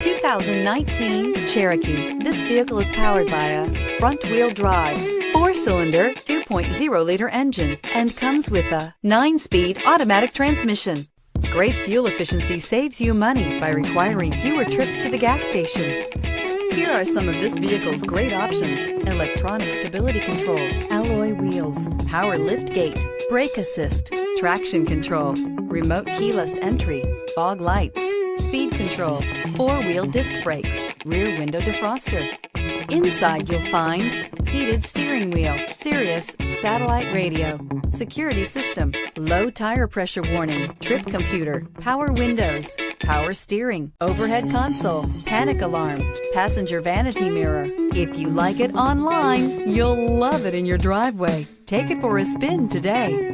2019 Cherokee. This vehicle is powered by a front-wheel drive, 4-cylinder, 2.0-liter engine, and comes with a 9-speed automatic transmission. Great fuel efficiency saves you money by requiring fewer trips to the gas station. Here are some of this vehicle's great options: electronic stability control, alloy wheels, power lift gate, brake assist, traction control, remote keyless entry, fog lights, speed control, 4-wheel disc brakes, rear window defroster. Inside you'll find heated steering wheel, Sirius satellite radio, security system, low tire pressure warning, trip computer, power windows, power steering, overhead console, panic alarm, passenger vanity mirror. If you like it online, you'll love it in your driveway. Take it for a spin today.